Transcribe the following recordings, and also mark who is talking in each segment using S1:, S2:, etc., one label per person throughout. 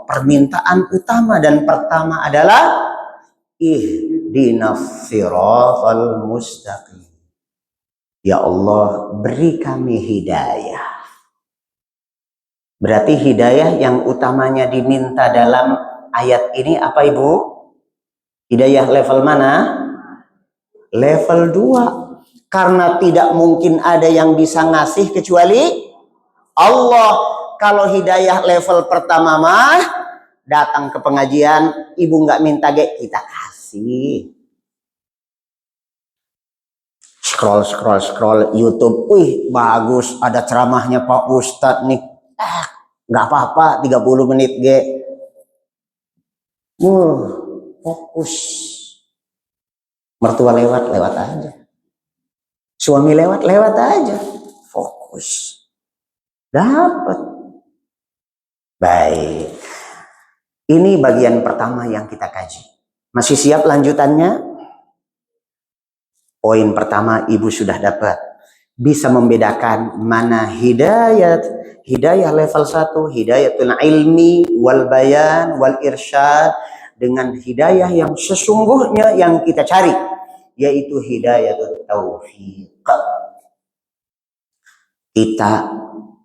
S1: permintaan utama dan pertama adalah ihdinas siratal mustaqim. Ya Allah, beri kami hidayah. Berarti hidayah yang utamanya diminta dalam ayat ini apa Ibu? Hidayah level mana? Level 2. Karena tidak mungkin ada yang bisa ngasih kecuali Allah. Kalau hidayah level pertama mah datang ke pengajian, ibu nggak minta kita kasih. Scroll YouTube, wih bagus, ada ceramahnya Pak Ustadz nih, nggak apa-apa 30 menit fokus. Mertua lewat aja, suami lewat aja, fokus, dapat. Baik, ini bagian pertama yang kita kaji. Masih siap lanjutannya? Poin pertama ibu sudah dapat. Bisa membedakan mana hidayah level 1, hidayatul ilmi wal bayan wal irsyad, dengan hidayah yang sesungguhnya yang kita cari, yaitu hidayatul taufiq. Kita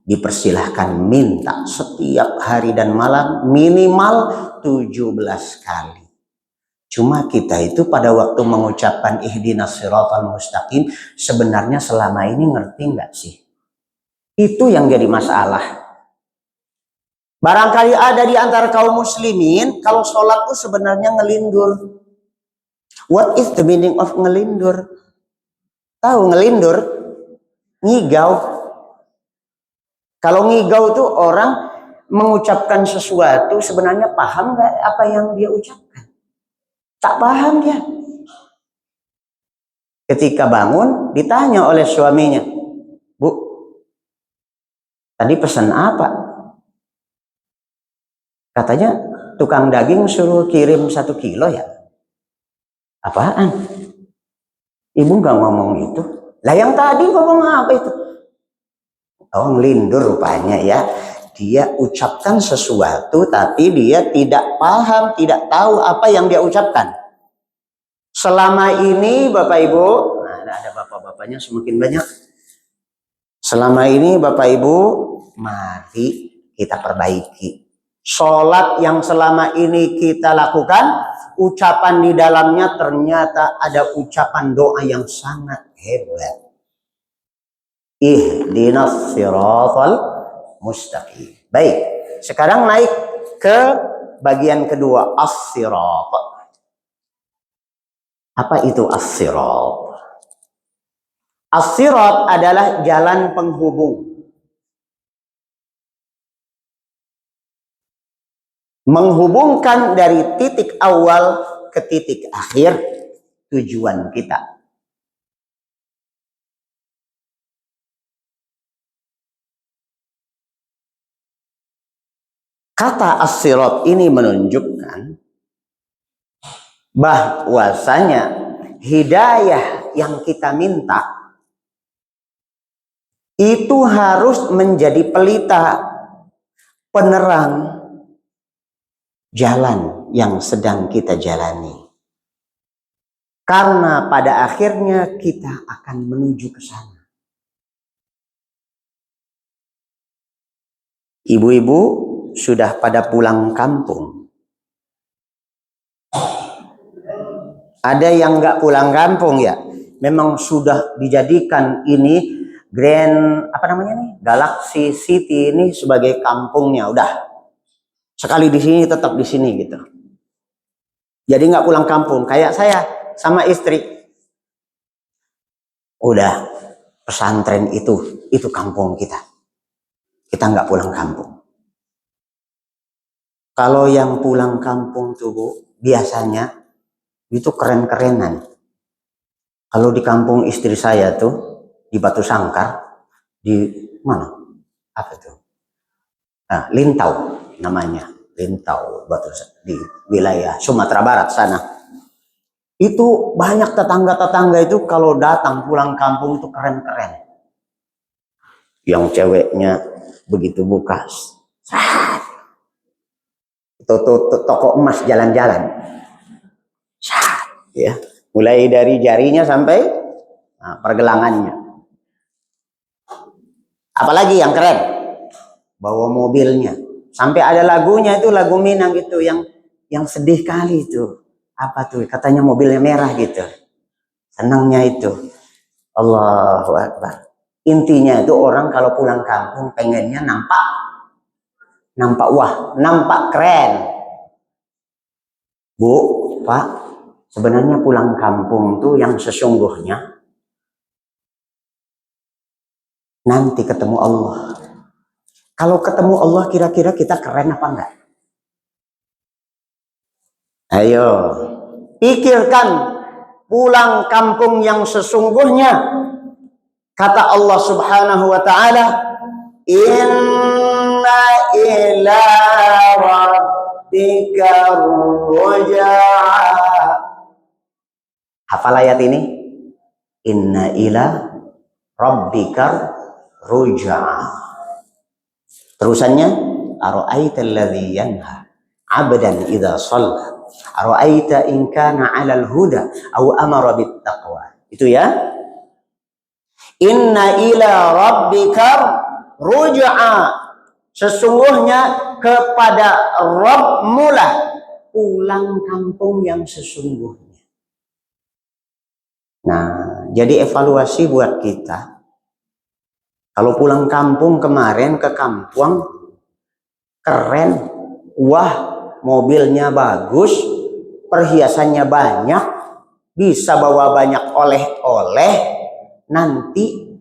S1: dipersilahkan minta setiap hari dan malam minimal 17 kali. Cuma kita itu pada waktu mengucapkan ihdinas siratal mustaqim sebenarnya selama ini ngerti nggak sih? Itu yang jadi masalah. Barangkali ada di antara kaum muslimin kalau sholat itu sebenarnya ngelindur. What is the meaning of ngelindur? Tahu ngelindur? Ngigau. Kalau ngigau itu orang mengucapkan sesuatu sebenarnya paham nggak apa yang dia ucapkan? Tak paham dia. Ketika bangun ditanya oleh suaminya, Bu, tadi pesan apa? Katanya tukang daging suruh kirim 1 kilo ya. Apaan? Ibu nggak ngomong itu. Lah yang tadi ngomong apa itu? Oh, ngelindur rupanya ya. Dia ucapkan sesuatu tapi dia tidak paham, tidak tahu apa yang dia ucapkan. Selama ini Bapak Ibu, nah ada bapak-bapaknya semakin banyak. Selama ini Bapak Ibu, mari kita perbaiki. Sholat yang selama ini kita lakukan, ucapan di dalamnya ternyata ada ucapan doa yang sangat hebat. Ihdinas siratal mustaqim. Baik, sekarang naik ke bagian kedua, as-sirat. Apa itu as-sirat? As-sirat adalah jalan penghubung. Menghubungkan dari titik awal ke titik akhir tujuan kita. Kata as-sirat ini menunjukkan bahwasanya hidayah yang kita minta itu harus menjadi pelita, penerang jalan yang sedang kita jalani. Karena pada akhirnya kita akan menuju ke sana. Ibu-ibu sudah pada pulang kampung. Ada yang nggak pulang kampung ya? Memang sudah dijadikan ini Galaxy City ini sebagai kampungnya. Udah. Sekali di sini tetap di sini gitu. Jadi nggak pulang kampung. Kayak saya sama istri. Udah, pesantren itu kampung kita. Kita nggak pulang kampung. Kalau yang pulang kampung tuh Bu, biasanya itu keren-kerenan. Kalau di kampung istri saya tuh di Batu Sangkar, di mana? Apa tuh? Nah, Lintau namanya, Lintau di wilayah Sumatera Barat sana. Itu banyak tetangga-tetangga itu kalau datang pulang kampung itu keren-keren. Yang ceweknya begitu buka, toko emas jalan-jalan. Ya, mulai dari jarinya sampai pergelangannya. Apalagi yang keren, bawa mobilnya. Sampai ada lagunya itu, lagu Minang gitu yang sedih kali itu. Apa tuh? Katanya mobilnya merah gitu. Senangnya itu. Allahu Akbar. Intinya itu orang kalau pulang kampung pengennya nampak wah, nampak keren. Bu, Pak, sebenarnya pulang kampung tuh yang sesungguhnya nanti ketemu Allah. Kalau ketemu Allah kira-kira kita keren apa enggak? Ayo, pikirkan pulang kampung yang sesungguhnya. Kata Allah Subhanahu wa taala, "Inna ila rabbika rujaa." Hafal ayat ini? Inna ila rabbika rujaa. Terusannya, ara'aital ladzi yanha 'abdan idza shalla. Ara'aita in kana 'alal huda aw amara bit taqwa. Itu ya. Inna ila rabbika ruj'a. Sesungguhnya kepada Rabbmu lah pulang kampung yang sesungguhnya. Nah, jadi evaluasi buat kita. Kalau pulang kampung kemarin ke kampung keren, wah, mobilnya bagus, perhiasannya banyak, bisa bawa banyak oleh-oleh, nanti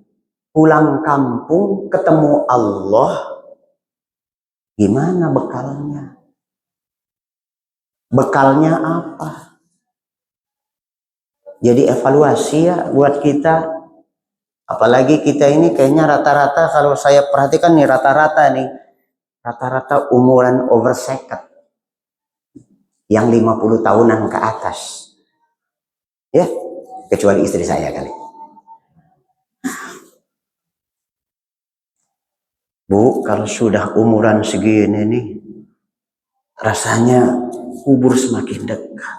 S1: pulang kampung ketemu Allah, gimana bekalnya? Bekalnya apa? Jadi evaluasi ya buat kita. Apalagi kita ini kayaknya rata-rata, kalau saya perhatikan nih rata-rata umuran over 50, yang 50 tahunan ke atas. Ya, kecuali istri saya kali. Bu, kalau sudah umuran segini nih, rasanya kubur semakin dekat.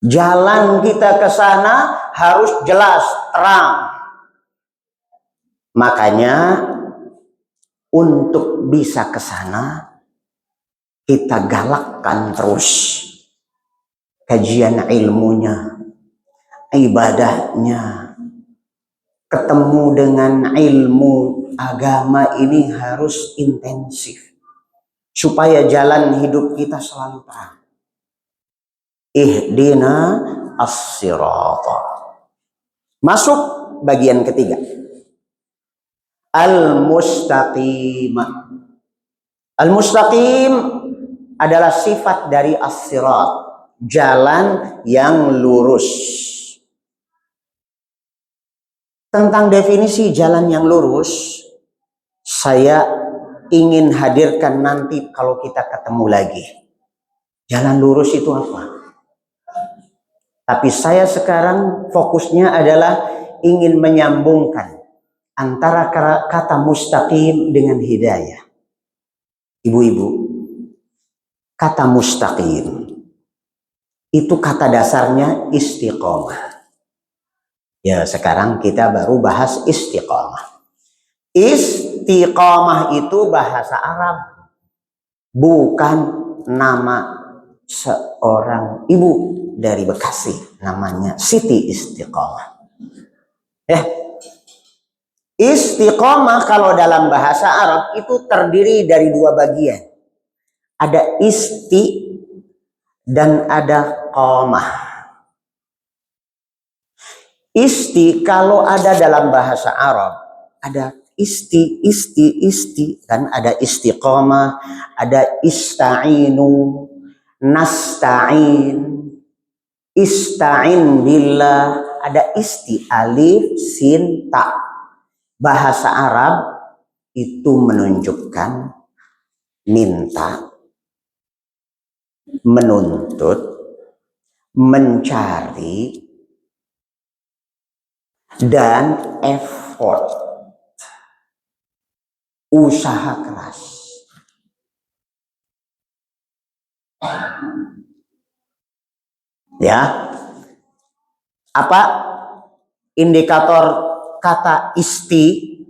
S1: Jalan kita ke sana harus jelas, terang. Makanya untuk bisa ke sana kita galakkan terus kajian ilmunya, ibadahnya. Ketemu dengan ilmu agama ini harus intensif supaya jalan hidup kita selalu terang. Ihdina as-sirata. Masuk bagian ketiga. Al-mustaqim. Al-mustaqim adalah sifat dari as-sirat, jalan yang lurus. Tentang definisi jalan yang lurus, saya ingin hadirkan nanti kalau kita ketemu lagi. Jalan lurus itu apa? Tapi saya sekarang fokusnya adalah ingin menyambungkan antara kata mustaqim dengan hidayah. Ibu-ibu, kata mustaqim itu kata dasarnya istiqomah. Ya, sekarang kita baru bahas istiqomah. Istiqomah itu bahasa Arab, bukan nama seorang ibu dari Bekasi, namanya Siti Istiqomah. Istiqomah kalau dalam bahasa Arab itu terdiri dari dua bagian. Ada isti dan ada qomah. Isti kalau ada dalam bahasa Arab, ada isti, kan ada istiqomah, ada ista'inu, nasta'in, ista'in billah, ada isti, alif, sin, ta. Bahasa Arab itu menunjukkan minta, menuntut, mencari, dan effort, usaha keras. Ya. Apa indikator kata isti,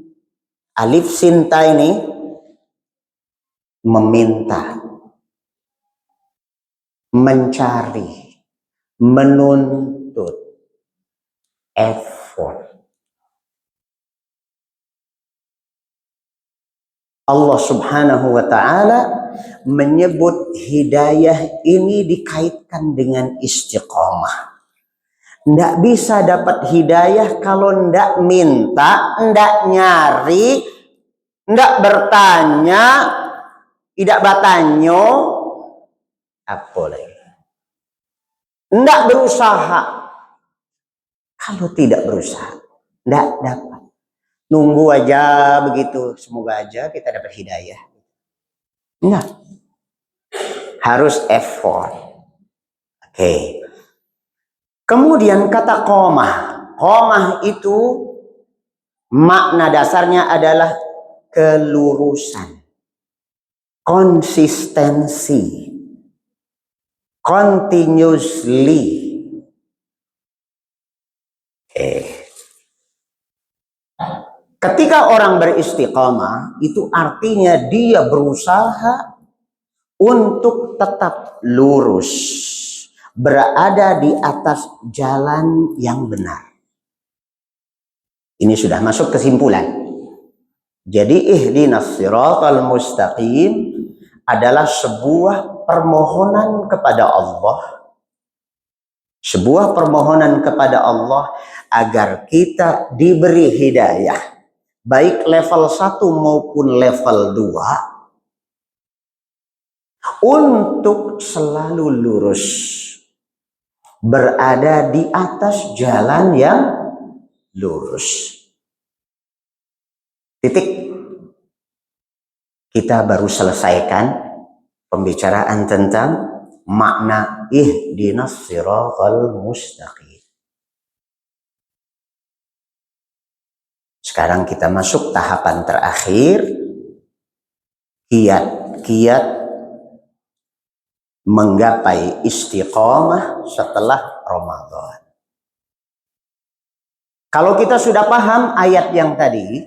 S1: alif sinta ini? Meminta, mencari, menuntut, effort. Allah Subhanahu wa ta'ala menyebut hidayah ini dikaitkan dengan istiqomah. Nggak bisa dapat hidayah kalau nggak minta, nggak nyari, nggak bertanya, tidak bertanya, apa lagi? Nggak berusaha. Kalau tidak berusaha, nggak dapat. Nunggu aja begitu, semoga aja kita dapat hidayah. Enggak. Harus effort. Oke. Kemudian kata qomah. Qomah itu makna dasarnya adalah kelurusan, konsistensi, continuously. Ketika orang beristiqamah, itu artinya dia berusaha untuk tetap lurus, berada di atas jalan yang benar. Ini sudah masuk kesimpulan. Jadi ihdinas siratal mustaqim adalah sebuah permohonan kepada Allah. Sebuah permohonan kepada Allah agar kita diberi hidayah. Baik level 1 maupun level 2. Untuk selalu lurus. Berada di atas jalan yang lurus. Titik. Kita baru selesaikan pembicaraan tentang makna ihdinas siratal mustaqim. Sekarang kita masuk tahapan terakhir, kiat menggapai istiqomah setelah Ramadan. Kalau kita sudah paham ayat yang tadi,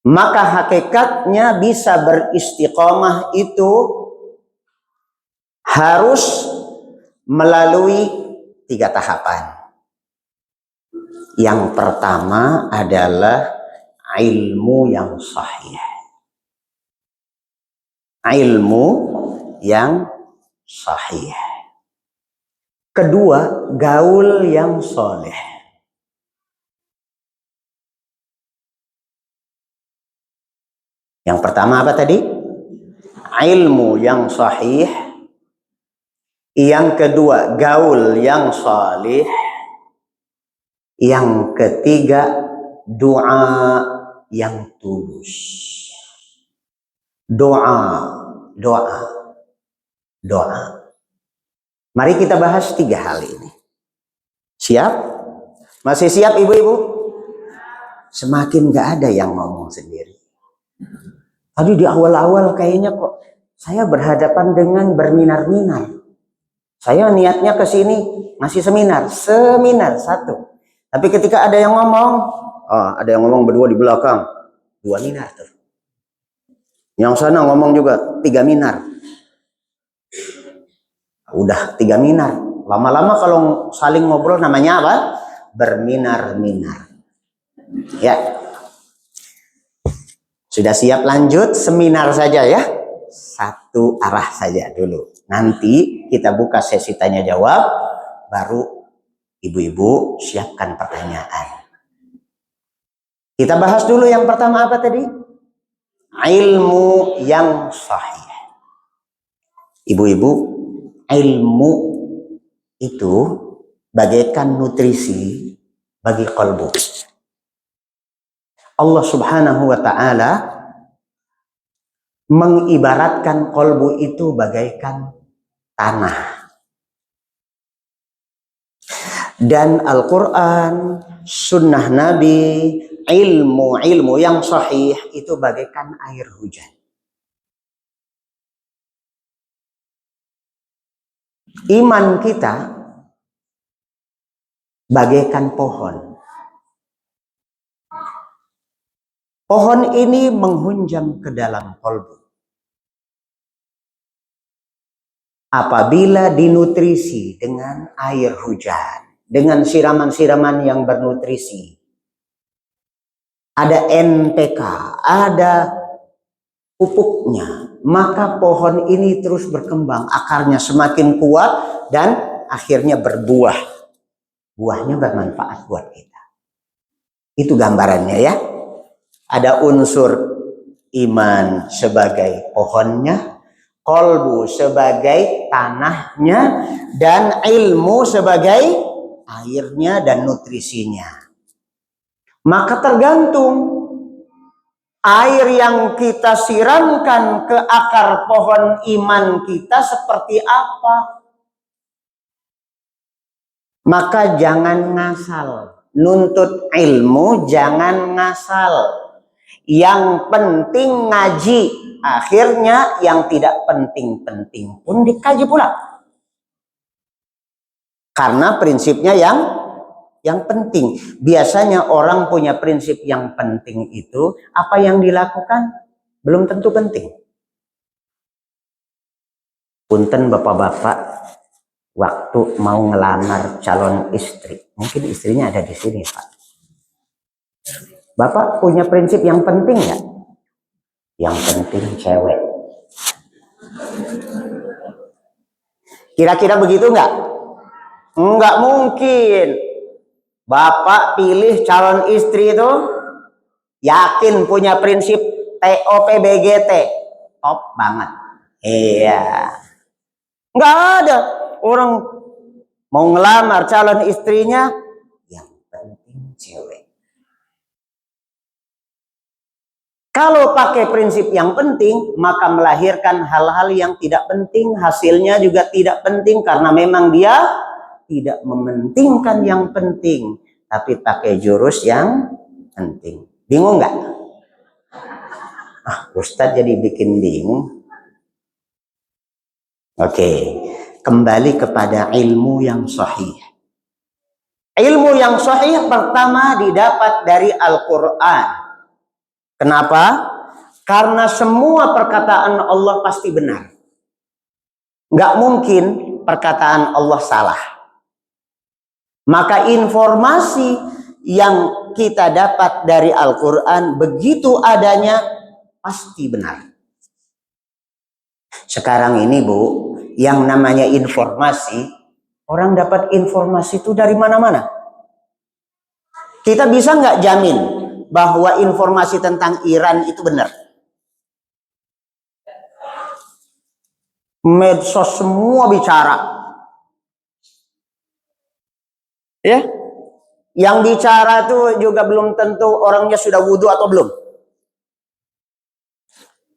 S1: maka hakikatnya bisa beristiqomah itu harus melalui 3 tahapan. Yang pertama adalah ilmu yang sahih. Ilmu yang sahih. Kedua, gaul yang soleh. Yang pertama apa tadi? Ilmu yang sahih. Yang kedua, gaul yang salih. Yang ketiga, doa yang tulus. Doa. Mari kita bahas 3 hal ini. Siap? Masih siap ibu-ibu? Semakin gak ada yang ngomong sendiri. Tadi di awal-awal kayaknya kok saya berhadapan dengan berminar-minar. Saya niatnya ke sini ngasih seminar 1. Tapi ketika ada yang ngomong, ada yang ngomong berdua di belakang, 2 minar tuh. Yang sana ngomong juga 3 minar. Udah 3 minar. Lama-lama kalau saling ngobrol namanya apa? Berminar-minar. Ya. Sudah siap lanjut seminar saja ya? 1 arah saja dulu. Nanti kita buka sesi tanya jawab, baru ibu-ibu siapkan pertanyaan. Kita bahas dulu yang pertama apa tadi? Ilmu yang sahih. Ibu-ibu, ilmu itu bagaikan nutrisi bagi kalbu. Allah Subhanahu wa ta'ala mengibaratkan kalbu itu bagaikan tanah. Dan Al-Quran, sunnah Nabi, ilmu yang sahih itu bagaikan air hujan. Iman kita bagaikan pohon. Pohon ini menghunjam ke dalam kolbu. Apabila dinutrisi dengan air hujan, dengan siraman-siraman yang bernutrisi, ada NPK, ada pupuknya, maka pohon ini terus berkembang, akarnya semakin kuat dan akhirnya berbuah. Buahnya bermanfaat buat kita. Itu gambarannya ya. Ada unsur iman sebagai pohonnya, kolbu sebagai tanahnya, dan ilmu sebagai airnya dan nutrisinya. Maka tergantung air yang kita siramkan ke akar pohon iman kita seperti apa. Maka jangan ngasal. Nuntut ilmu jangan ngasal. Yang penting ngaji. Akhirnya yang tidak penting-penting pun dikaji pula. Karena prinsipnya yang penting. Biasanya orang punya prinsip yang penting itu, apa yang dilakukan belum tentu penting. Punten bapak-bapak, waktu mau ngelamar calon istri, mungkin istrinya ada di sini Pak. Bapak punya prinsip yang penting ya? Yang penting cewek. Kira-kira begitu nggak? Nggak mungkin. Bapak pilih calon istri itu yakin punya prinsip TOPBGT. Top banget. Iya. Nggak ada orang mau ngelamar calon istrinya yang penting cewek. Kalau pakai prinsip yang penting, maka melahirkan hal-hal yang tidak penting, hasilnya juga tidak penting karena memang dia tidak mementingkan yang penting, tapi pakai jurus yang penting. Bingung nggak? Ustadz jadi bikin bingung. Oke, kembali kepada ilmu yang sahih. Ilmu yang sahih pertama didapat dari Al-Quran. Kenapa? Karena semua perkataan Allah pasti benar. Nggak mungkin perkataan Allah salah. Maka informasi yang kita dapat dari Al-Quran begitu adanya pasti benar. Sekarang ini Bu, yang namanya informasi, orang dapat informasi itu dari mana-mana. Kita bisa nggak jamin bahwa informasi tentang Iran itu benar? Medsos semua bicara. Ya? Yang bicara tuh juga belum tentu orangnya sudah wudhu atau belum.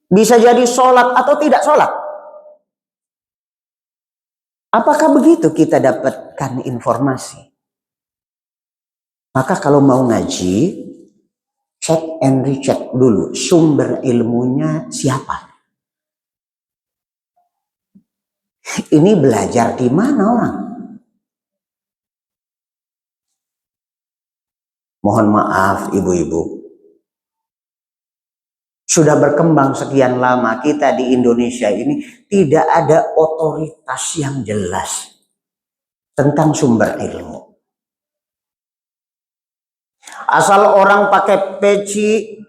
S1: Bisa jadi sholat atau tidak sholat. Apakah begitu kita dapatkan informasi? Maka kalau mau ngaji, check and recheck dulu sumber ilmunya siapa. Ini belajar di mana orang? Mohon maaf ibu-ibu. Sudah berkembang sekian lama kita di Indonesia ini tidak ada otoritas yang jelas tentang sumber ilmu. Asal orang pakai peci,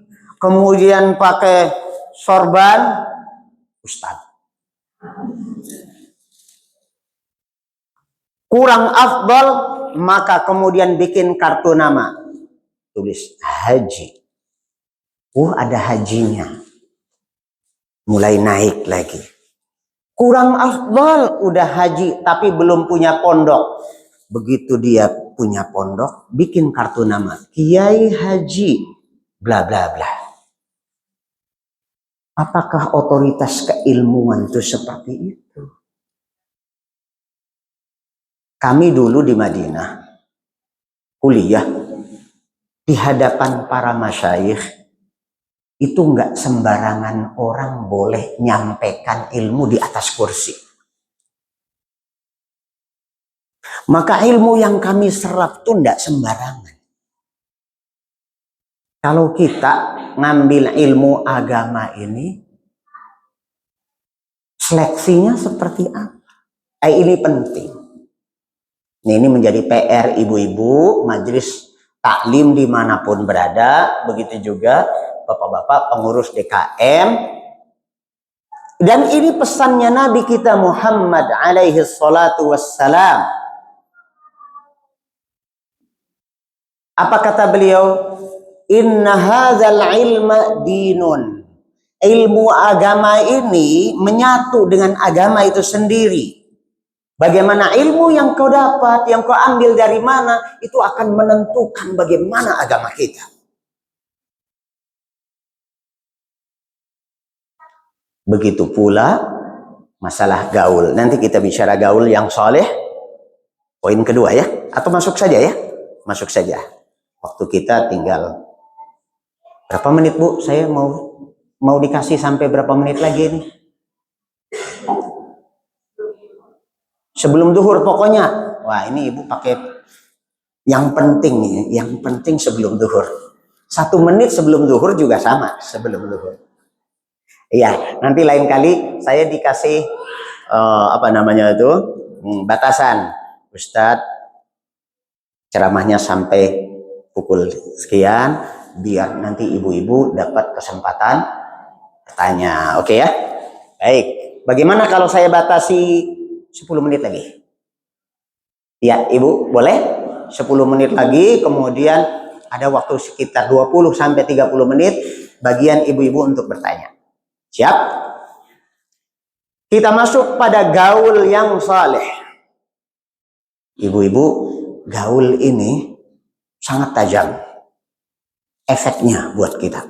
S1: kemudian pakai sorban, ustaz. Kurang afdal, maka kemudian bikin kartu nama. Tulis haji. Ada hajinya. Mulai naik lagi. Kurang afdal, udah haji tapi belum punya pondok. Begitu dia punya pondok, bikin kartu nama. Kiai Haji, bla bla bla. Apakah otoritas keilmuan itu seperti itu? Kami dulu di Madinah, kuliah, di hadapan para masyayikh, itu nggak sembarangan orang boleh nyampaikan ilmu di atas kursi. Maka ilmu yang kami serap itu tidak sembarangan. Kalau kita ngambil ilmu agama ini, seleksinya seperti apa? Ini penting. Ini menjadi PR ibu-ibu, majelis taklim dimanapun berada, begitu juga bapak-bapak pengurus DKM. Dan ini pesannya Nabi kita Muhammad alaihi salatu wassalam. Apa kata beliau? Inna hadzal ilma dinun. Ilmu agama ini menyatu dengan agama itu sendiri. Bagaimana ilmu yang kau dapat, yang kau ambil dari mana, itu akan menentukan bagaimana agama kita. Begitu pula masalah gaul. Nanti kita bicara gaul yang soleh. Poin kedua ya. Atau masuk saja ya? Masuk saja. Waktu kita tinggal berapa menit, Bu? Saya mau dikasih sampai berapa menit lagi nih? Sebelum duhur pokoknya. Wah, ini Ibu pakai yang penting nih, yang penting sebelum duhur. 1 menit sebelum duhur juga sama, sebelum duhur. Iya, nanti lain kali saya dikasih batasan. Ustadz ceramahnya sampai pukul sekian, biar nanti ibu-ibu dapat kesempatan bertanya. Oke ya? Baik. Bagaimana kalau saya batasi 10 menit lagi? Ya, Ibu, boleh? 10 menit lagi, kemudian ada waktu sekitar 20 sampai 30 menit bagian ibu-ibu untuk bertanya. Siap? Kita masuk pada gaul yang saleh. Ibu-ibu, gaul ini sangat tajam efeknya buat kita.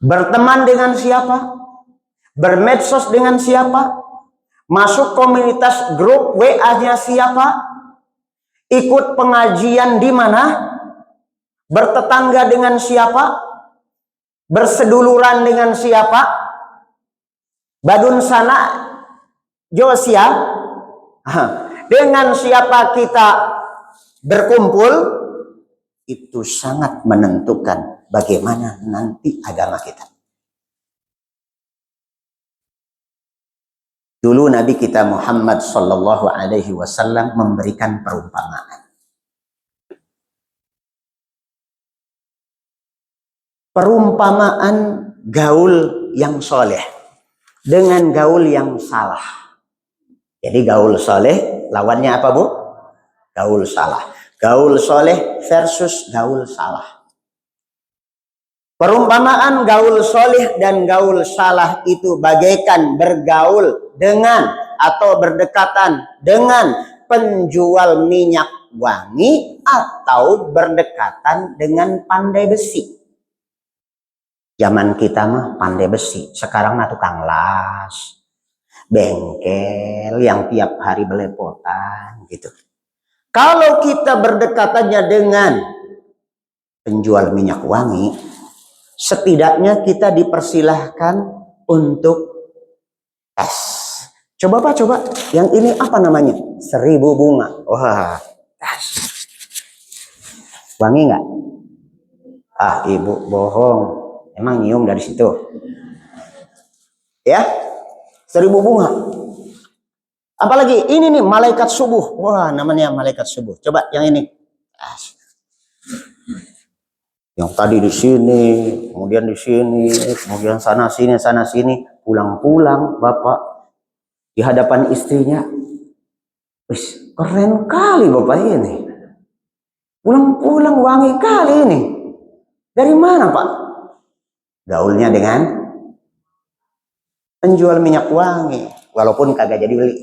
S1: Berteman dengan siapa? Bermedsos dengan siapa? Masuk komunitas grup WA-nya siapa? Ikut pengajian di mana? Bertetangga dengan siapa? Berseduluran dengan siapa? Badun sana Josia. Dengan siapa kita berkumpul, itu sangat menentukan bagaimana nanti agama kita. Dulu Nabi kita Muhammad sallallahu alaihi wasallam memberikan perumpamaan. Perumpamaan gaul yang soleh dengan gaul yang salah. Jadi gaul soleh lawannya apa, Bu? Gaul salah. Gaul soleh versus gaul salah. Perumpamaan gaul soleh dan gaul salah itu bagaikan bergaul dengan atau berdekatan dengan penjual minyak wangi atau berdekatan dengan pandai besi. Zaman kita mah pandai besi, sekarang mah tukang las, bengkel yang tiap hari belepotan gitu. Kalau kita berdekatannya dengan penjual minyak wangi, setidaknya kita dipersilahkan untuk tes. Coba Pak, coba. Yang ini apa namanya? 1000 bunga. Wah, tes. Wangi nggak? Ah, Ibu bohong. Emang nyium dari situ? Ya, 1000 bunga. Apalagi ini nih malaikat subuh. Wah, namanya malaikat subuh. Coba yang ini. Yang tadi di sini, kemudian di sini, kemudian sana sini, pulang-pulang Bapak di hadapan istrinya. Wih, keren kali Bapak ini. Pulang-pulang wangi kali ini. Dari mana Pak? Gaulnya dengan penjual minyak wangi, walaupun kagak jadi beli.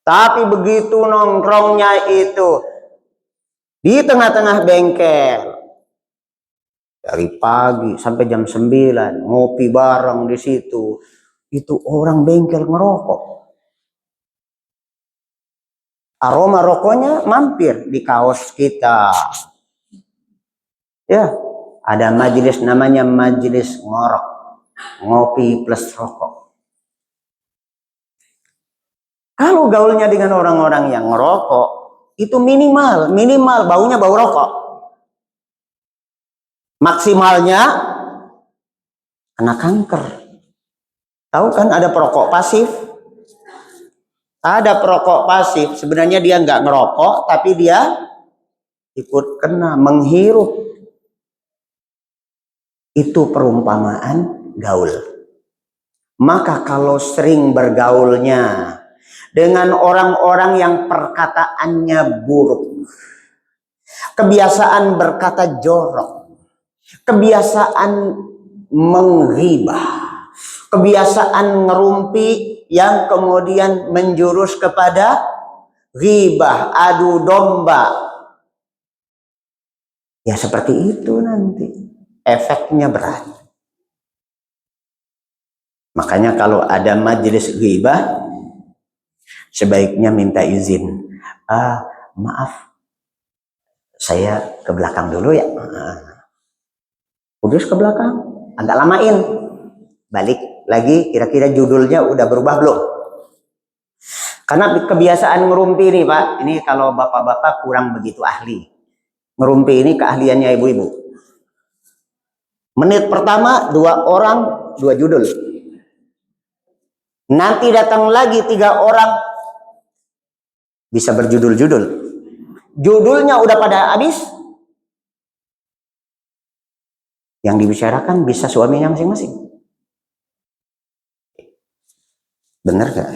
S1: Tapi begitu nongkrongnya itu di tengah-tengah bengkel, dari pagi sampai jam 9, ngopi bareng di situ. Itu orang bengkel ngerokok. Aroma rokoknya mampir di kaos kita. Ya, ada majelis namanya majelis ngorok. Ngopi plus rokok. Kalau gaulnya dengan orang-orang yang ngerokok, itu minimal baunya bau rokok. Maksimalnya kena kanker. Tahu kan ada perokok pasif? Ada perokok pasif, sebenarnya dia nggak ngerokok, tapi dia ikut kena, menghirup. Itu perumpamaan gaul. Maka kalau sering bergaulnya dengan orang-orang yang perkataannya buruk, kebiasaan berkata jorok, kebiasaan menggibah, kebiasaan ngerumpi yang kemudian menjurus kepada ghibah, adu domba, ya seperti itu nanti efeknya berat. Makanya kalau ada majelis ghibah, sebaiknya minta izin. Maaf, saya ke belakang dulu ya. Kudus ke belakang, agak lamain. Balik lagi, kira-kira judulnya udah berubah belum? Karena kebiasaan ngerumpi nih Pak, ini kalau bapak-bapak kurang begitu ahli. Ngerumpi ini keahliannya ibu-ibu. Menit pertama 2 orang 2 judul. Nanti datang lagi 3 orang bisa berjudul-judul. Judulnya udah pada habis. Yang dibicarakan bisa suaminya masing-masing. Bener gak?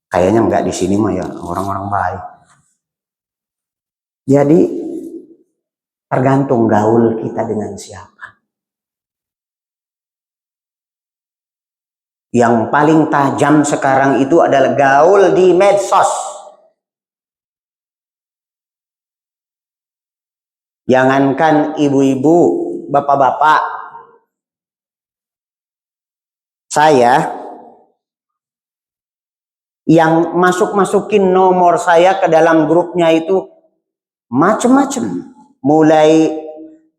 S1: Kayaknya enggak di sini mah ya, orang-orang baik. Jadi tergantung gaul kita dengan siapa. Yang paling tajam sekarang itu adalah gaul di medsos. Jangankan ibu-ibu, bapak-bapak, saya yang masuk-masukin nomor saya ke dalam grupnya itu macem-macem. Mulai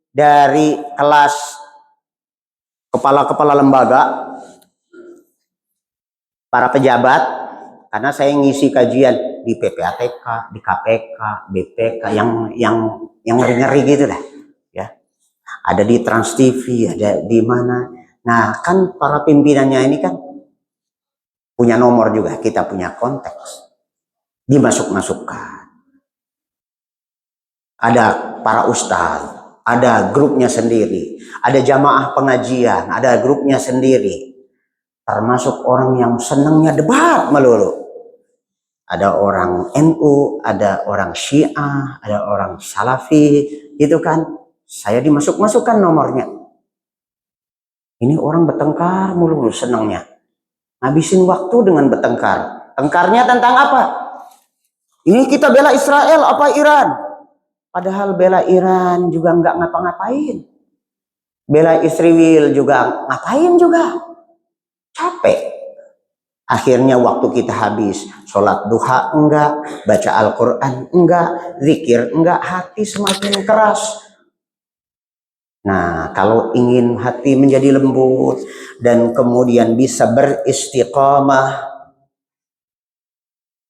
S1: dari kelas kepala-kepala lembaga, para pejabat, karena saya ngisi kajian di PPATK, di KPK, BPK, yang ngeri-ngeri gitu dah, ya. Ada di Trans TV, ada di mana. Nah, kan para pimpinannya ini kan punya nomor juga, kita punya konteks. Dimasuk-masukkan. Ada para ustadz, ada grupnya sendiri, ada jamaah pengajian, ada grupnya sendiri. Termasuk orang yang senangnya debat melulu. Ada orang NU, ada orang Syiah, ada orang Salafi, gitu kan. Saya dimasuk-masukkan nomornya. Ini orang bertengkar melulu senangnya. Habisin waktu dengan bertengkar. Tengkarnya tentang apa? Ini kita bela Israel apa Iran? Padahal bela Iran juga nggak ngapa-ngapain. Bela Israel juga ngapain juga. Capek. Akhirnya waktu kita habis. Sholat duha enggak, baca Al-Quran enggak, zikir enggak, hati semakin keras. Nah, kalau ingin hati menjadi lembut dan kemudian bisa beristiqamah.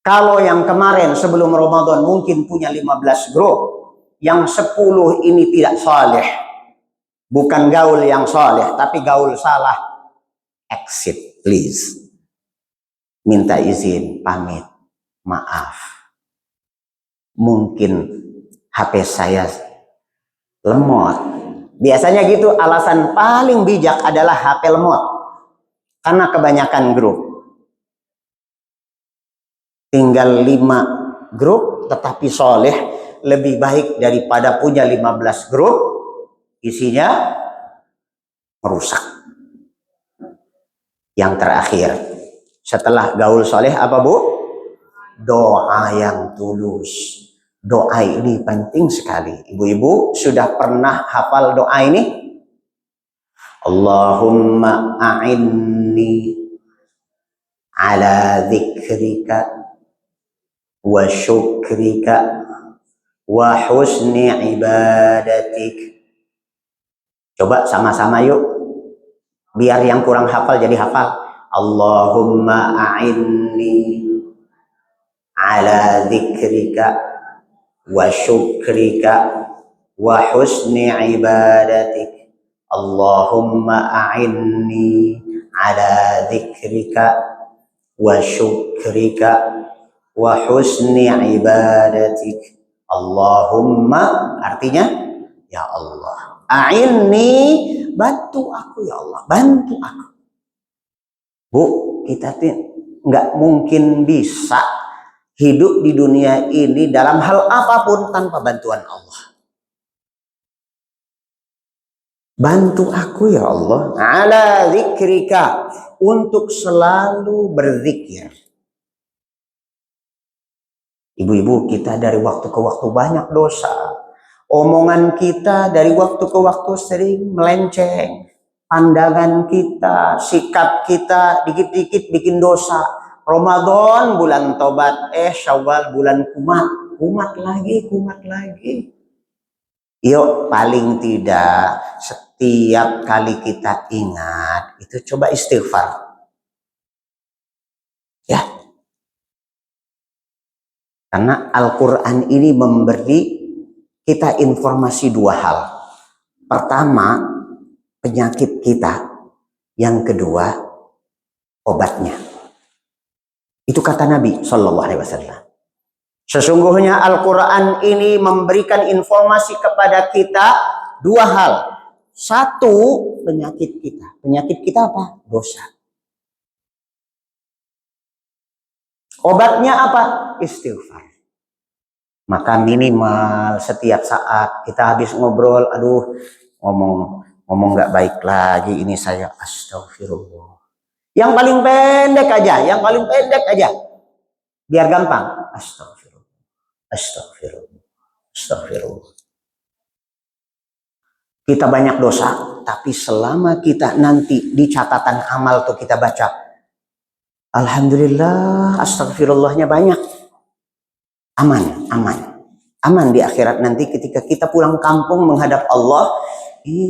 S1: Kalau yang kemarin sebelum Ramadan mungkin punya 15 grup, yang 10 ini tidak saleh. Bukan gaul yang saleh, tapi gaul salah. Exit, please. Minta izin, pamit, maaf. Mungkin HP saya lemot. Biasanya gitu, alasan paling bijak adalah HP lemot. Karena kebanyakan grup. Tinggal 5 grup, tetapi soleh lebih baik daripada punya 15 grup, isinya merusak. Yang terakhir, setelah gaul soleh apa Bu? Doa yang tulus. Doa ini penting sekali. Ibu-ibu sudah pernah hafal doa ini? Allahumma a'inni ala dzikrika wa syukrika wa husni ibadatik. Coba sama-sama yuk. Biar yang kurang hafal jadi hafal. Allahumma a'inni ala dzikrika wa syukrika wa husni ibadatik. Allahumma a'inni ala dzikrika wa syukrika wa husni ibadatik. Allahumma artinya ya Allah, a'inni, bantu aku ya Allah, bantu aku. Bu, kita nggak mungkin bisa hidup di dunia ini dalam hal apapun tanpa bantuan Allah. Bantu aku ya Allah, ala zikrika, untuk selalu berzikir. Ibu-ibu, kita dari waktu ke waktu banyak dosa. Omongan kita dari waktu ke waktu sering melenceng. Pandangan kita, sikap kita dikit-dikit bikin dosa. Ramadan bulan tobat, Syawal bulan kumat. Kumat lagi, kumat lagi. Yuk, paling tidak setiap kali kita ingat, itu coba istighfar. Ya. Karena Al-Quran ini memberi kita informasi dua hal. Pertama, penyakit kita. Yang kedua, obatnya. Itu kata Nabi Shallallahu Alaihi Wasallam. Sesungguhnya Al-Quran ini memberikan informasi kepada kita dua hal. Satu, penyakit kita. Penyakit kita apa? Dosa. Obatnya apa? Istighfar. Maka minimal setiap saat kita habis ngobrol, aduh, ngomong nggak baik lagi ini saya, astagfirullah. Yang paling pendek aja, biar gampang. Astagfirullah, astagfirullah, astagfirullah. Kita banyak dosa, tapi selama kita nanti di catatan amal tuh kita baca, alhamdulillah, astagfirullahnya banyak. Aman di akhirat nanti ketika kita pulang kampung menghadap Allah,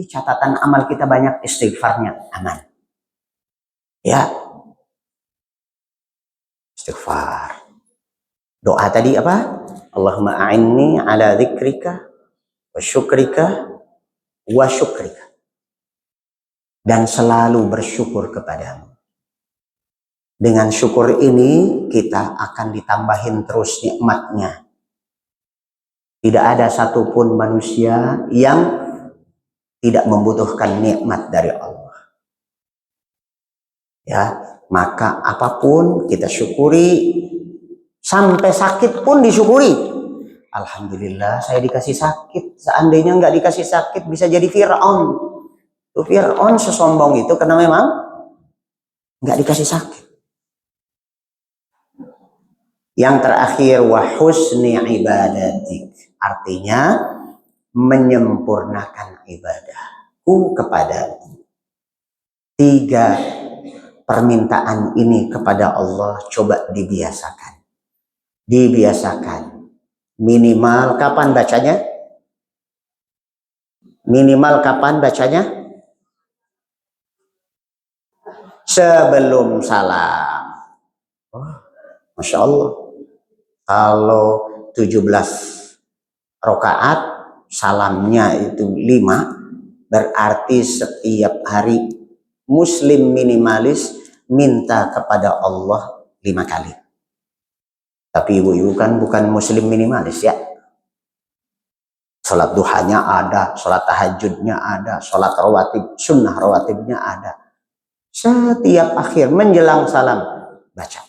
S1: catatan amal kita banyak, istighfarnya aman. Ya, istighfar. Doa tadi apa? Allahumma a'inni ala dzikrika wa syukrika wa syukrika. Dan selalu bersyukur kepadamu. Dengan syukur ini kita akan ditambahin terus nikmatnya. Tidak ada satupun manusia yang tidak membutuhkan nikmat dari Allah. Ya, maka apapun kita syukuri, sampai sakit pun disyukuri. Alhamdulillah saya dikasih sakit. Seandainya nggak dikasih sakit bisa jadi Fir'aun. Fir'aun sesombong itu karena memang nggak dikasih sakit. Yang terakhir, wa husni ibadatik, artinya menyempurnakan ibadahku kepadamu. 3 permintaan ini kepada Allah coba dibiasakan. Minimal kapan bacanya? Sebelum salam. Masya Allah. Kalau 17 rakaat salamnya itu 5, berarti setiap hari muslim minimalis minta kepada Allah 5 kali. Tapi ibu-ibu kan bukan muslim minimalis ya. Salat duhanya ada, salat tahajudnya ada, salat rawatib, sunnah rawatibnya ada. Setiap akhir menjelang salam baca.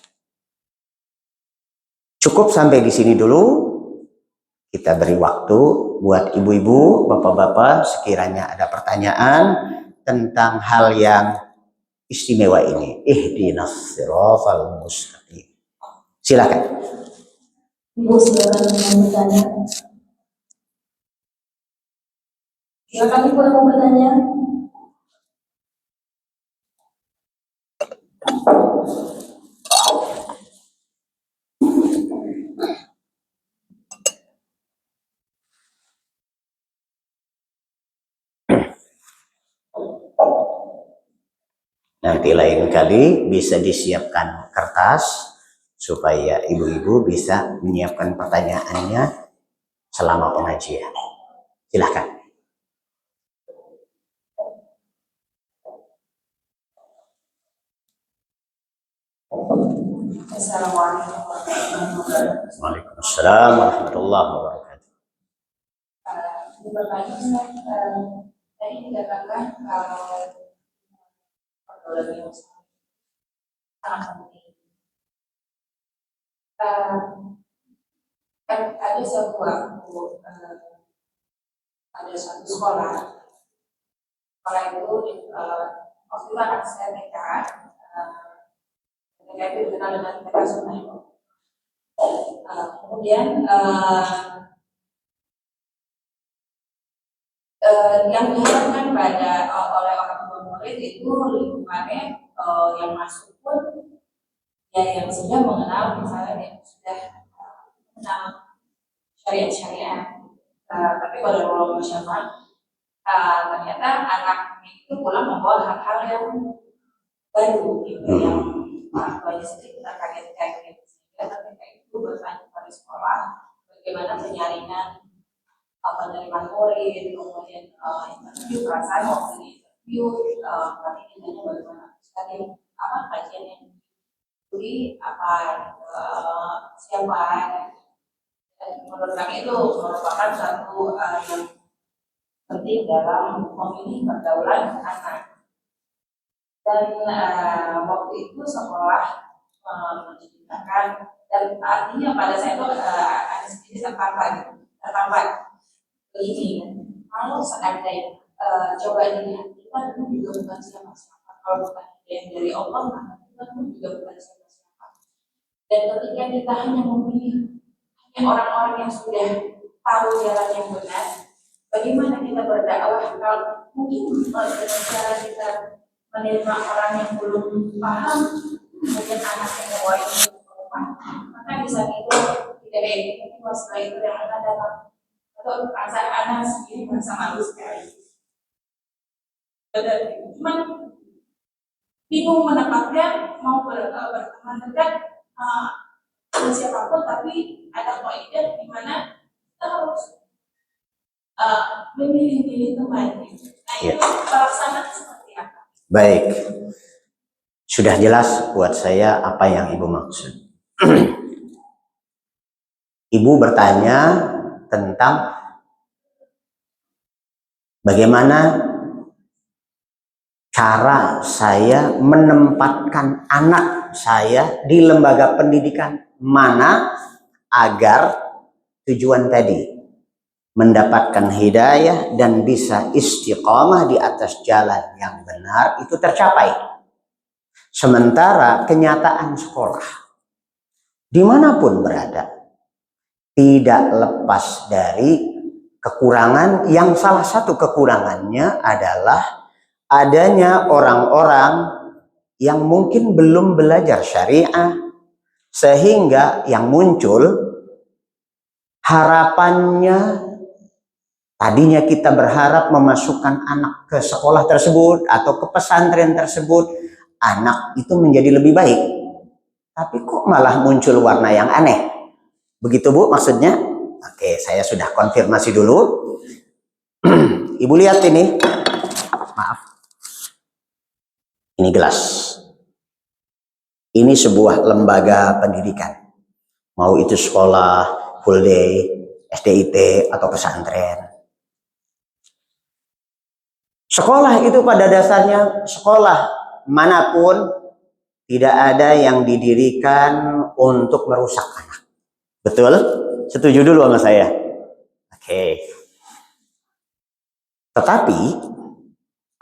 S1: Cukup sampai di sini dulu. Kita beri waktu buat ibu-ibu, bapak-bapak, sekiranya ada pertanyaan tentang hal yang istimewa ini. Ihdinas siratal mustaqim. Silakan.
S2: Ibu silakan bertanya. Silakan ibu yang mau bertanya.
S1: Nanti lain kali bisa disiapkan kertas, supaya ibu-ibu bisa menyiapkan pertanyaannya selama pengajian. Silahkan.
S2: Assalamualaikum warahmatullahi wabarakatuh.
S1: Waalaikumsalam warahmatullahi wabarakatuh.
S2: Bertanya, tadi dikatakan kalau pergaulan yang sangat penting. Kan ada ada satu sekolah. Sekolah itu waktu itu anak saya TK, TK itu dikenal dengan TK Sungai. Kemudian yang diharapkan oleh orang tua murid itu lingkungannya yang masuk pun ya yang sudah mengenal, misalnya yang sudah mengenal syariat. Tapi pada Allah masyarakat ternyata anaknya itu pulang membawa hal-hal yang baru gitu, yang orang tuanya sendiri kita kaget-kaget sehingga ketika itu bertanya pada sekolah bagaimana penyaringan penerimaan murid, kemudian interview perasaan waktu interview, nanti intinya bagaimana tadi kajian yang jadi apa siapa, dan menurut kami itu merupakan satu yang penting dalam memilih pergaulan anak. Dan waktu itu sekolah menceritakan, dan artinya pada saya itu ada sedikit tertambat begini, kalau seandainya coba dilihat, kita dulu juga bukan siapa-siapa. Kalau bukan yang dari Allah, maka kita pun juga bukan siapa-siapa. Dan ketika kita hanya memilih orang-orang yang sudah tahu jalan yang benar, bagaimana kita berdakwah kalau mungkin dengan cara kita menerima orang yang belum paham, kemudian anak yang bawa itu ke rumah, maka di saat itu tidak ada yang setelah itu yang akan datang atau perasaan anak sendiri merasa malu sekali. Cuman bingung menempatkan mau berteman dekat dengan siapapun, tapi ada kaidah di mana kita harus memilih-milih teman. Nah itu pelaksanaan seperti apa?
S1: Baik, sudah jelas buat saya apa yang Ibu maksud. Ibu bertanya tentang bagaimana cara saya menempatkan anak saya di lembaga pendidikan mana agar tujuan tadi mendapatkan hidayah dan bisa istiqomah di atas jalan yang benar itu tercapai. Sementara kenyataan sekolah dimanapun berada tidak lepas dari kekurangan, yang salah satu kekurangannya adalah adanya orang-orang yang mungkin belum belajar syariah, sehingga yang muncul harapannya tadinya kita berharap memasukkan anak ke sekolah tersebut atau ke pesantren tersebut, anak itu menjadi lebih baik, tapi kok malah muncul warna yang aneh. Begitu Bu maksudnya? Oke, saya sudah konfirmasi dulu. Ibu lihat ini. Maaf. Ini gelas. Ini sebuah lembaga pendidikan. Mau itu sekolah, full day, SDIT, atau pesantren. Sekolah itu pada dasarnya, sekolah manapun tidak ada yang didirikan untuk merusak anak. Betul? Setuju dulu sama saya? Oke. Tetapi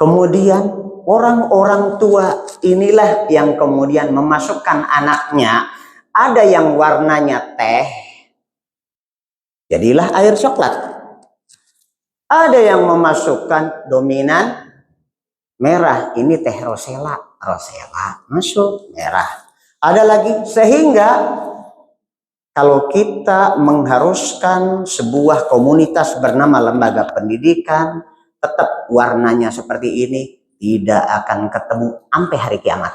S1: kemudian orang-orang tua inilah yang kemudian memasukkan anaknya, ada yang warnanya teh, jadilah air coklat. Ada yang memasukkan dominan merah, ini teh rosella, masuk merah. Ada lagi, sehingga kalau kita mengharuskan sebuah komunitas bernama lembaga pendidikan tetap warnanya seperti ini, tidak akan ketemu sampai hari kiamat.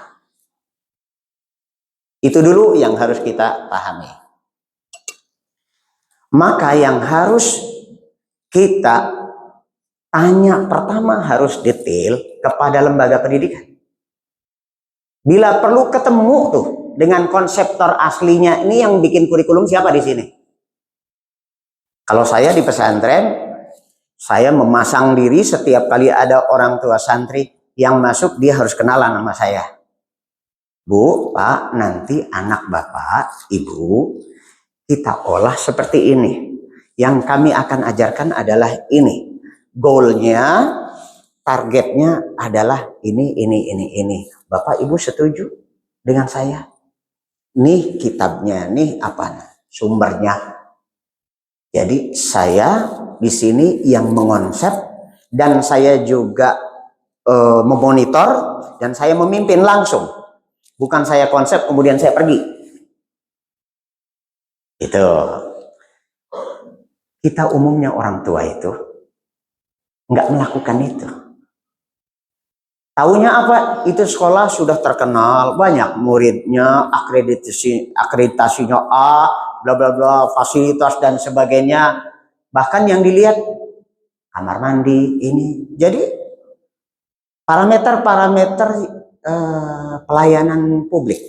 S1: Itu dulu yang harus kita pahami. Maka yang harus kita tanya pertama harus detail kepada lembaga pendidikan. Bila perlu ketemu tuh dengan konseptor aslinya, ini yang bikin kurikulum siapa di sini? Kalau saya di pesantren, saya memasang diri setiap kali ada orang tua santri yang masuk, dia harus kenalan sama saya. Bu, Pak, nanti anak Bapak, Ibu, kita olah seperti ini. Yang kami akan ajarkan adalah ini. Goalnya, targetnya adalah ini. Bapak, Ibu setuju dengan saya? Nih kitabnya, nih apa? Sumbernya. Jadi saya di sini yang mengonsep dan saya juga memonitor dan saya memimpin langsung. Bukan saya konsep kemudian saya pergi. Itu. Kita umumnya orang tua itu nggak melakukan itu. Taunya apa? Itu sekolah sudah terkenal, banyak muridnya, akreditasinya A, bla bla bla, fasilitas dan sebagainya. Bahkan yang dilihat kamar mandi ini. Jadi parameter pelayanan publik.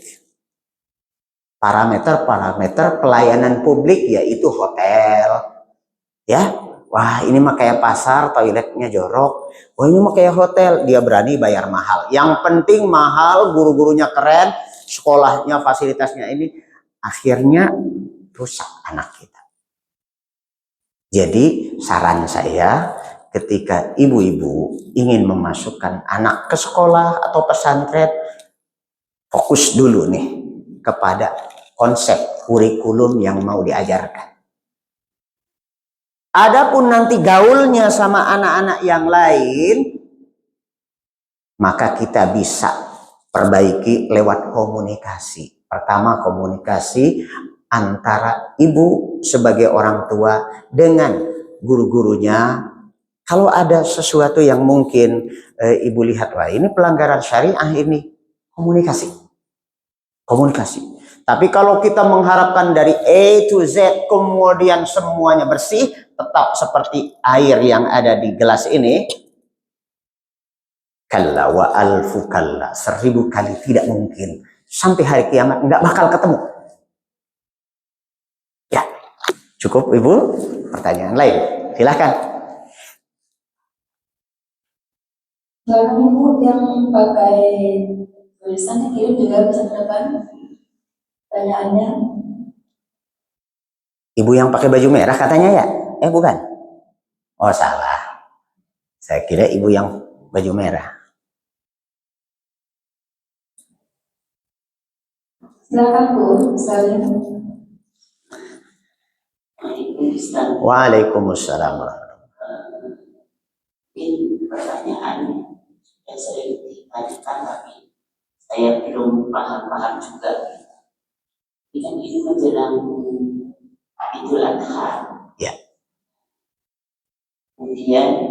S1: Parameter pelayanan publik yaitu hotel. Ya, wah ini mah kayak pasar, toiletnya jorok. Wah ini mah kayak hotel, dia berani bayar mahal. Yang penting mahal, guru-gurunya keren, sekolahnya, fasilitasnya ini. Akhirnya rusak anak kita. Jadi saran saya, ketika ibu-ibu ingin memasukkan anak ke sekolah atau pesantren, fokus dulu nih kepada konsep kurikulum yang mau diajarkan. Adapun nanti gaulnya sama anak-anak yang lain, maka kita bisa perbaiki lewat komunikasi. Pertama, komunikasi antara ibu sebagai orang tua dengan guru-gurunya. Kalau ada sesuatu yang mungkin ibu lihat, wah ini pelanggaran syariah ini, komunikasi. Tapi kalau kita mengharapkan dari A to Z kemudian semuanya bersih, tetap seperti air yang ada di gelas ini, kalla wa alfu kalla, 1000 kali tidak mungkin. Sampai hari kiamat nggak bakal ketemu. Ya, cukup Ibu. Pertanyaan lain, silahkan.
S2: Silakan Ibu yang pakai tulisan dikirim juga bisa ke depan. Pertanyaannya.
S1: Ibu yang pakai baju merah katanya ya? Bukan. Oh salah. Saya kira ibu yang baju merah.
S2: Silakan Bu, Salim.
S1: Waalaikumsalam.
S3: Ini pertanyaan yang sering ditanyakan tapi saya belum paham juga. Ini menjelang Idul Adha.
S1: Ya.
S3: Kemudian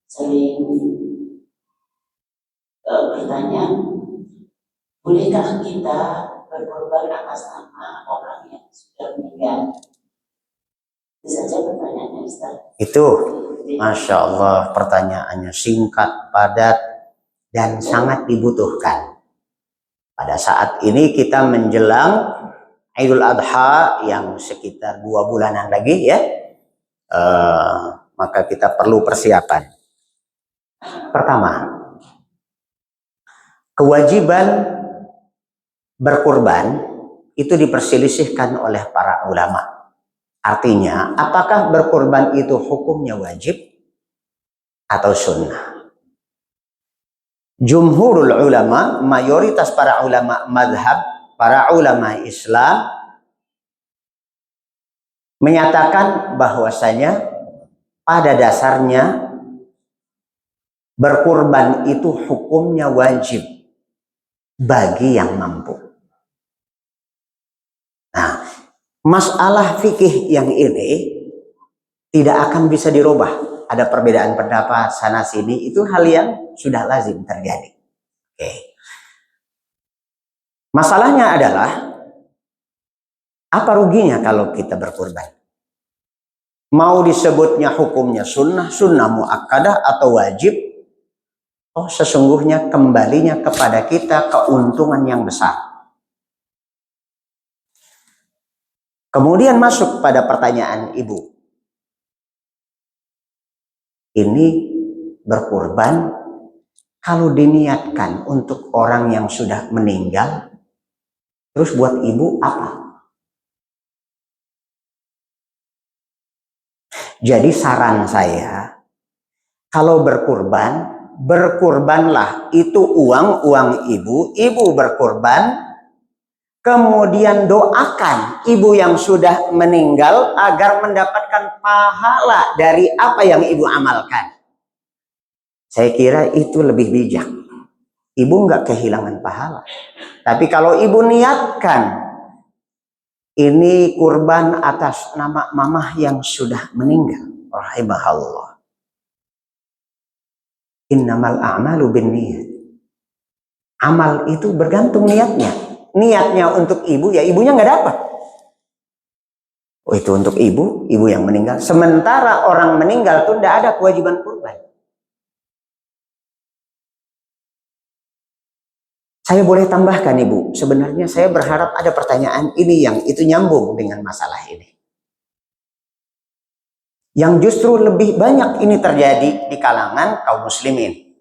S3: sering bertanya, bolehkah kita berkorban atas nama orang yang sudah meninggal? Itu saja pertanyaannya, Ustaz.
S1: Itu, Masya Allah, pertanyaannya singkat, padat, dan sangat dibutuhkan. Pada saat ini kita menjelang Idul Adha yang sekitar 2 bulanan lagi ya, maka kita perlu persiapan. Pertama, kewajiban berkurban itu diperselisihkan oleh para ulama. Artinya, apakah berkurban itu hukumnya wajib atau sunnah? Jumhurul ulama, mayoritas para ulama madhab, para ulama Islam menyatakan bahwasanya pada dasarnya berkurban itu hukumnya wajib bagi yang mampu. Nah, masalah fikih yang ini tidak akan bisa dirubah. Ada perbedaan pendapat sana sini, itu hal yang sudah lazim terjadi. Oke. Masalahnya adalah, apa ruginya kalau kita berkurban? Mau disebutnya hukumnya sunnah, sunnah muakkadah atau wajib, oh sesungguhnya kembalinya kepada kita keuntungan yang besar. Kemudian masuk pada pertanyaan ibu. Ini berkurban kalau diniatkan untuk orang yang sudah meninggal, terus buat ibu apa? Jadi saran saya, kalau berkurban, berkurbanlah, itu uang ibu, ibu berkurban, kemudian doakan ibu yang sudah meninggal agar mendapatkan pahala dari apa yang ibu amalkan. Saya kira itu lebih bijak. Ibu nggak kehilangan pahala. Tapi kalau ibu niatkan, ini kurban atas nama mamah yang sudah meninggal, rahimahullah. Innamal a'malu binniyat. Amal itu bergantung niatnya. Niatnya untuk ibu, ya ibunya nggak dapat. Oh, itu untuk ibu yang meninggal. Sementara orang meninggal itu tidak ada kewajiban kurban. Saya boleh tambahkan ibu, sebenarnya saya berharap ada pertanyaan ini yang itu nyambung dengan masalah ini. Yang justru lebih banyak ini terjadi di kalangan kaum muslimin.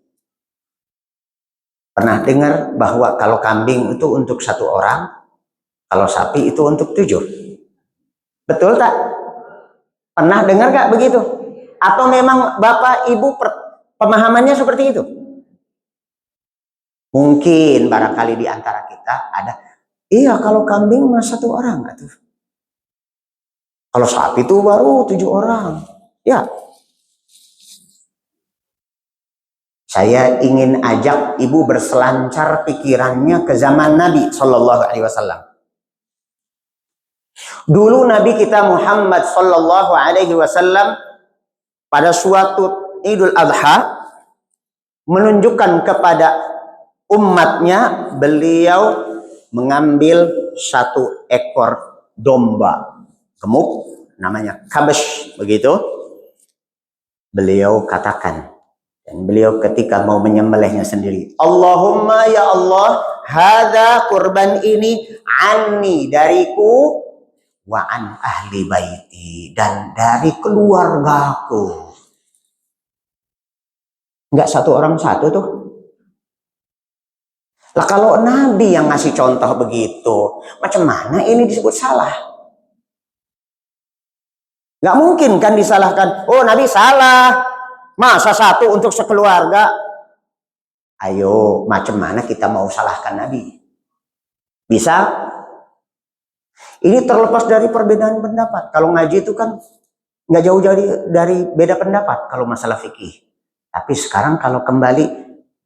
S1: Pernah dengar bahwa kalau kambing itu untuk 1 orang, kalau sapi itu untuk 7. Betul tak? Pernah dengar gak begitu? Atau memang bapak ibu pemahamannya seperti itu? Mungkin barangkali di antara kita ada, iya kalau kambing mah 1 orang. Kalau sapi itu baru 7 orang. Ya. Saya ingin ajak ibu berselancar pikirannya ke zaman Nabi Shallallahu Alaihi Wasallam. Dulu Nabi kita Muhammad Shallallahu Alaihi Wasallam pada suatu Idul Adha menunjukkan kepada umatnya, beliau mengambil 1 ekor domba gemuk, namanya kabsh, begitu. Beliau katakan, dan beliau ketika mau menyembelihnya sendiri, Allahumma ya Allah, hadza kurban ini anni, dariku, wa an ahli baiti, dan dari keluargaku. Enggak 1 orang 1 tuh. Lah kalau Nabi yang ngasih contoh begitu, macam mana ini disebut salah? Nggak mungkin kan disalahkan, oh Nabi salah, masa 1 untuk sekeluarga? Ayo, macam mana kita mau salahkan Nabi? Bisa? Ini terlepas dari perbedaan pendapat. Kalau ngaji itu kan nggak jauh dari beda pendapat kalau masalah fikih. Tapi sekarang kalau kembali,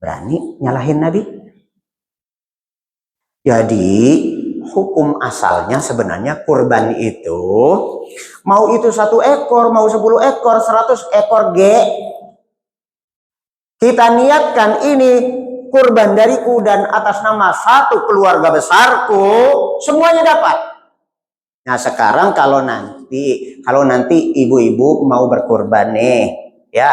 S1: berani nyalahin Nabi? Jadi hukum asalnya sebenarnya kurban itu, mau itu 1 ekor, mau 10 ekor, 100 ekor kita niatkan ini kurban dariku dan atas nama 1 keluarga besarku, semuanya dapat. Nah sekarang kalau nanti ibu-ibu mau berkurban nih, ya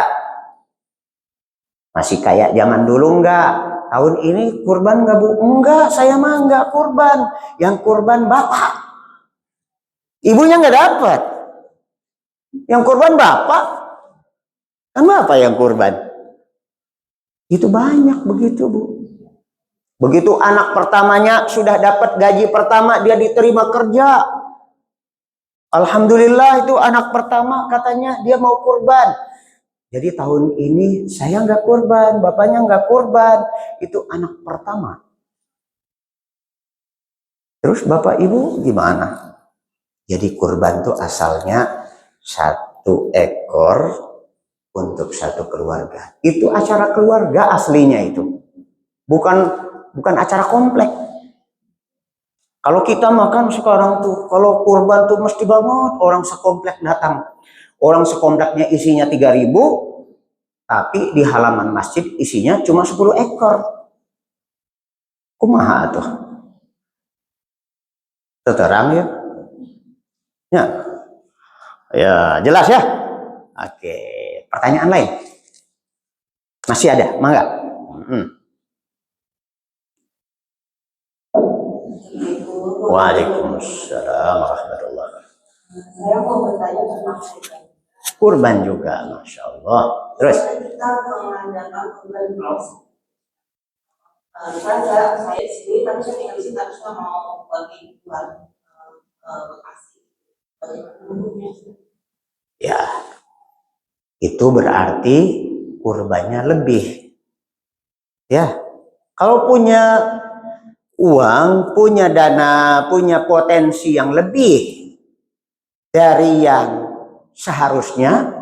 S1: masih kayak zaman dulu enggak? Tahun ini kurban enggak bu? Enggak, saya mah enggak kurban. Yang kurban bapak. Ibunya enggak dapat. Yang kurban bapak. Kan bapak yang kurban. Itu banyak begitu bu. Begitu anak pertamanya sudah dapat gaji pertama, dia diterima kerja. Alhamdulillah itu anak pertama katanya dia mau kurban. Jadi tahun ini saya nggak kurban, bapaknya nggak kurban. Itu anak pertama. Terus bapak ibu gimana? Jadi kurban itu asalnya 1 ekor untuk 1 keluarga. Itu acara keluarga aslinya itu. Bukan acara komplek. Kalau kita makan sekarang tuh, kalau kurban tuh mesti banget orang sekomplek datang. Orang sekompleknya isinya 3.000, tapi di halaman masjid isinya cuma 10 ekor. Kumaha tuh? Terang ya. Ya. Ya, jelas ya? Oke, pertanyaan lain? Masih ada? Mangga? Waalaikumsalam warahmatullahi wabarakatuh.
S4: Saya mau bertanya tentang
S1: Kurban juga, Masya Allah. Terus?
S4: kita mengadakan kurban cross. Saya sendiri tadi saya tinggal di sini harusnya mau bagi buat Bekasi.
S1: Ya, itu berarti kurbannya lebih. Ya, kalau punya uang, punya dana, punya potensi yang lebih dari yang seharusnya,